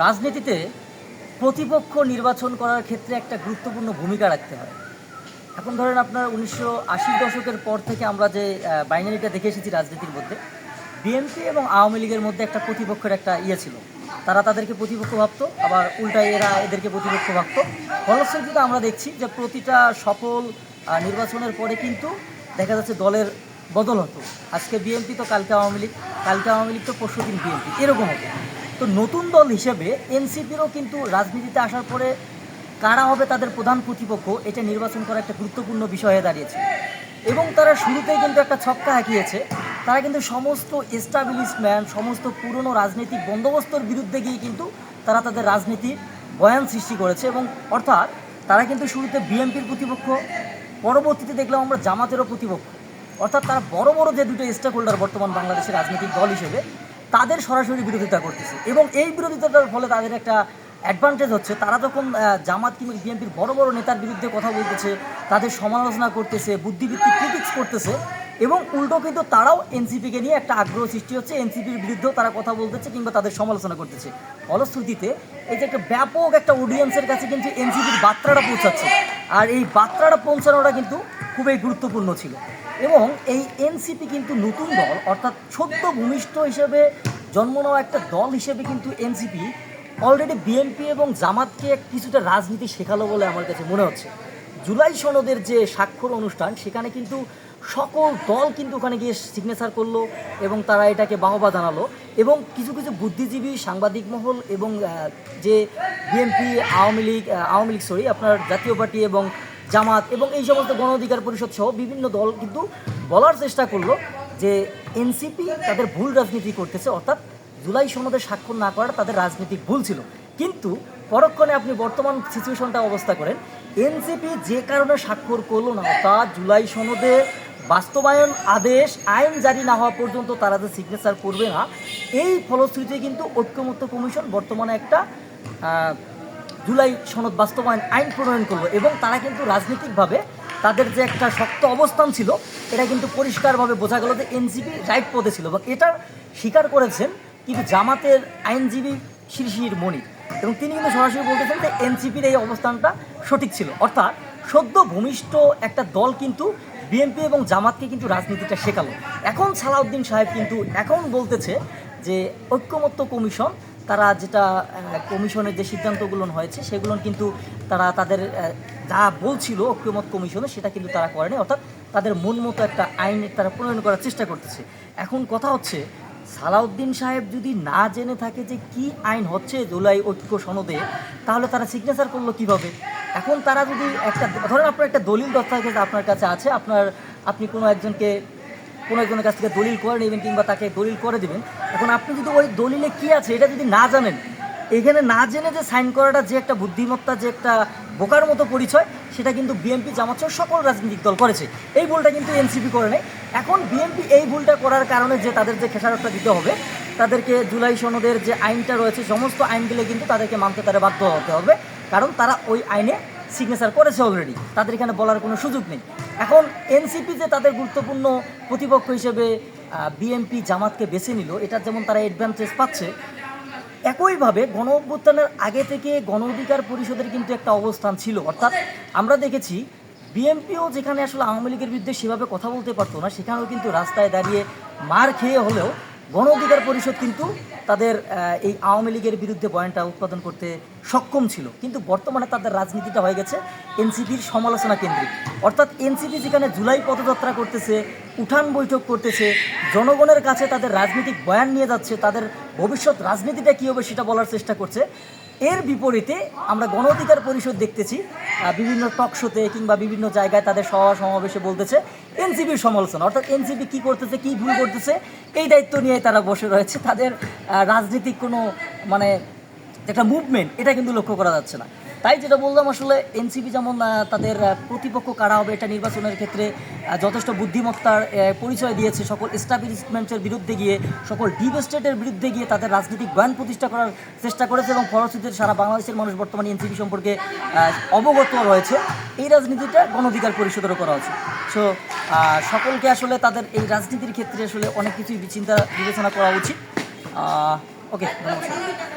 রাজনীতিতে প্রতিপক্ষ নির্বাচন করার ক্ষেত্রে একটা গুরুত্বপূর্ণ ভূমিকা রাখতে হয়। এখন ধরেন আপনার ১৯৮০ দশকের পর থেকে আমরা যে বাইনারিটা দেখে এসেছি রাজনীতির মধ্যে, বিএনপি এবং আওয়ামী লীগের মধ্যে একটা প্রতিপক্ষের একটা ছিল। তারা তাদেরকে প্রতিপক্ষ ভাবতো, আবার উল্টায় এরা এদেরকে প্রতিপক্ষ ভাবতো। ফলশ্রুতিতে আমরা দেখছি যে প্রতিটা সফল নির্বাচনের পরে কিন্তু দেখা যাচ্ছে দলের বদল হতো। আজকে বিএনপি তো কালকে আওয়ামী লীগ, কালকে আওয়ামী লীগ তো পরশুদিন বিএনপি, এরকম হতো। তো নতুন দল হিসেবে এনসিপিরও কিন্তু রাজনীতিতে আসার পরে কারা হবে তাদের প্রধান প্রতিপক্ষ এটা নির্বাচন করা একটা গুরুত্বপূর্ণ বিষয় হয়ে দাঁড়িয়েছে। এবং তারা শুরুতেই কিন্তু একটা ছক্কা হাঁকিয়েছে। তারা কিন্তু সমস্ত এস্টাবলিশমেন্ট, সমস্ত পুরনো রাজনৈতিক বন্দোবস্তর বিরুদ্ধে গিয়ে কিন্তু তারা তাদের রাজনীতির বয়ান সৃষ্টি করেছে। এবং অর্থাৎ তারা কিন্তু শুরুতে বিএনপির প্রতিপক্ষ, পরবর্তীতে দেখলাম আমরা জামাতেরও প্রতিপক্ষ। অর্থাৎ তারা বড় বড় যে দুটো স্টেক হোল্ডার বর্তমান বাংলাদেশের রাজনৈতিক দল হিসেবে তাদের সরাসরি বিরোধিতা করতেছে। এবং এই বিরোধিতাটার ফলে তাদের একটা অ্যাডভান্টেজ হচ্ছে, তারা যখন জামাত কিংবা বিএনপির বড় বড় নেতার বিরুদ্ধে কথা বলতেছে, তাদের সমালোচনা করতেছে, বুদ্ধিভিত্তিক ক্রিটিক্স করতেছে, এবং উল্টো কিন্তু তারাও এনসিপিকে নিয়ে একটা আগ্রহ সৃষ্টি হচ্ছে, এনসিপির বিরুদ্ধেও তারা কথা বলতেছে কিংবা তাদের সমালোচনা করতেছে। ফলশ্রুতিতে এই যে একটা ব্যাপক একটা অডিয়েন্সের কাছে কিন্তু এনসিপির বার্তাটা পৌঁছাচ্ছে, আর এই বার্তাটা পৌঁছানোটা কিন্তু খুবই গুরুত্বপূর্ণ ছিল। এবং এই এনসিপি কিন্তু নতুন দল, অর্থাৎ সদ্য ভূমিষ্ঠ হিসেবে জন্ম নেওয়া একটা দল হিসেবে কিন্তু এনসিপি অলরেডি বিএনপি এবং জামাতকে কিছুটা রাজনীতি শেখালো বলে আমার কাছে মনে হচ্ছে। জুলাই সনদের যে স্বাক্ষর অনুষ্ঠান, সেখানে কিন্তু সকল দল কিন্তু ওখানে গিয়ে সিগনেচার করলো এবং তারা এটাকে বাহবা জানালো। এবং কিছু কিছু বুদ্ধিজীবী, সাংবাদিক মহল এবং যে বিএনপি, আওয়ামী লীগ আপনার জাতীয় পার্টি এবং জামাত এবং এই সমস্ত গণ অধিকার পরিষদ সহ বিভিন্ন দল কিন্তু বলার চেষ্টা করলো যে এনসিপি তাদের ভুল রাজনীতি করতেছে, অর্থাৎ জুলাই সনদে স্বাক্ষর না করার তাদের রাজনৈতিক ভুল ছিল। কিন্তু পরক্ষণে আপনি বর্তমান সিচুয়েশনটা অবস্থা করেন, এনসিপি যে কারণে স্বাক্ষর করলো না, অর্থাৎ জুলাই সনদে বাস্তবায়ন আদেশ আইন জারি না হওয়া পর্যন্ত তারা যে সিগনেচার করবে না, এই ফলশ্রুতিতে কিন্তু ঐক্যমত্য কমিশন বর্তমানে একটা জুলাই সনদ বাস্তবায়ন আইন প্রণয়ন করলো। এবং তারা কিন্তু রাজনৈতিকভাবে তাদের যে একটা শক্ত অবস্থান ছিল, এটা কিন্তু পরিষ্কারভাবে বোঝা গেল যে এনসিপি রাইট পথে ছিল। এবং এটা স্বীকার করেছেন কিন্তু জামাতের আইনজীবী শিরশির মনির, এবং তিনি কিন্তু সরাসরি বলতেছেন যে এনসিপির এই অবস্থানটা সঠিক ছিল। অর্থাৎ সদ্য ভূমিষ্ঠ একটা দল কিন্তু বিএনপি এবং জামাতকে কিন্তু রাজনীতিটা শেখালো। এখন সালাউদ্দিন সাহেব কিন্তু এখন বলতেছে যে ঐক্যমত্য কমিশন, তারা যেটা কমিশনের যে সিদ্ধান্তগুলো হয়েছে সেগুলো কিন্তু তারা তাদের যা বলছিল ঐক্যমত কমিশনে সেটা কিন্তু তারা করেনি, অর্থাৎ তাদের মন মতো একটা আইন তারা প্রণয়ন করার চেষ্টা করতেছে। এখন কথা হচ্ছে, সালাউদ্দিন সাহেব যদি না জেনে থাকে যে কি আইন হচ্ছে জুলাই ঐক্য সনদে, তাহলে তারা সিগনেচার করলো কিভাবে? এখন তারা যদি একটা ধরেন আপনার একটা দলিল দস্তাবেজ আপনার কাছে আছে, আপনি কোনো একজনের কাছ থেকে দলিল করে নেবেন কিংবা তাকে দলিল করে দেবেন। এখন আপনি যদি ওই দলিলে কি আছে এটা যদি না জানেন, এখানে না জেনে যে সাইন করাটা যে একটা বুদ্ধিমত্তা, যে একটা বোকার মতো পরিচয়, সেটা কিন্তু বিএনপি জামাত সহ সকল রাজনৈতিক দল করেছে। এই ভুলটা কিন্তু এনসিপি করে নাই। এখন বিএনপি এই ভুলটা করার কারণে যে তাদের যে খেসারতটা দিতে হবে, তাদেরকে জুলাই সনদের যে আইনটা রয়েছে সমস্ত আইনগুলো কিন্তু তাদেরকে মানতে বাধ্য হতে হবে, কারণ তারা ওই আইনে সিগনেচার করেছে অলরেডি, তাদের এখানে বলার কোনো সুযোগ নেই। এখন এনসিপি যে তাদের গুরুত্বপূর্ণ প্রতিপক্ষ হিসেবে বিএনপি জামাতকে বেছে নিল, এটা যেমন তারা অ্যাডভান্টেজ পাচ্ছে, একইভাবে গণ অভ্যুত্থানের আগে থেকে গণ অধিকার পরিষদের কিন্তু একটা অবস্থান ছিল। অর্থাৎ আমরা দেখেছি বিএনপিও যেখানে আসলে আওয়ামী লীগের বিরুদ্ধে সেভাবে কথা বলতে পারতো না, সেখানেও কিন্তু রাস্তায় দাঁড়িয়ে মার খেয়ে হলেও গণ অধিকার পরিষদ কিন্তু তাদের এই আওয়ামী লীগের বিরুদ্ধে বয়ানটা উৎপাদন করতে সক্ষম ছিল। কিন্তু বর্তমানে তাদের রাজনীতিটা হয়ে গেছে এনসিপির সমালোচনা কেন্দ্রিক। অর্থাৎ এনসিপি যেখানে জুলাই পদযাত্রা করতেছে, উঠান বৈঠক করতেছে, জনগণের কাছে তাদের রাজনৈতিক বয়ান নিয়ে যাচ্ছে, তাদের ভবিষ্যৎ রাজনীতিটা কী হবে সেটা বলার চেষ্টা করছে, এর বিপরীতে আমরা গণ অধিকার পরিষদ দেখতেছি বিভিন্ন টক শোতে কিংবা বিভিন্ন জায়গায় তাদের সভা সমাবেশে বলতেছে এনসিপির সমালোচনা। অর্থাৎ এনসিপি কী করতেছে, কী ভুল করতেছে, এই দায়িত্ব নিয়ে তারা বসে রয়েছে। তাদের রাজনীতিক কোনো মানে একটা মুভমেন্ট এটা কিন্তু লক্ষ্য করা যাচ্ছে না। তাই যেটা বললাম, আসলে এনসিপি যেমন তাদের প্রতিপক্ষ কারা হবে এটা নির্বাচনের ক্ষেত্রে যথেষ্ট বুদ্ধিমত্তার পরিচয় দিয়েছে, সকল এস্টাবলিশমেন্টের বিরুদ্ধে গিয়ে, সকল ডিপ স্টেটের বিরুদ্ধে গিয়ে তাদের রাজনৈতিক বয়ান প্রতিষ্ঠা করার চেষ্টা করেছে, এবং ফলশ্রুতিতে সারা বাংলাদেশের মানুষ বর্তমানে এনসিপি সম্পর্কে অবগত রয়েছে। এই রাজনীতিটা গণ অধিকার পরিষদেরও করা উচিত। সো সকলকে আসলে তাদের এই রাজনীতির ক্ষেত্রে আসলে অনেক কিছুই চিন্তা বিবেচনা করা উচিত। ওকে, ধন্যবাদ।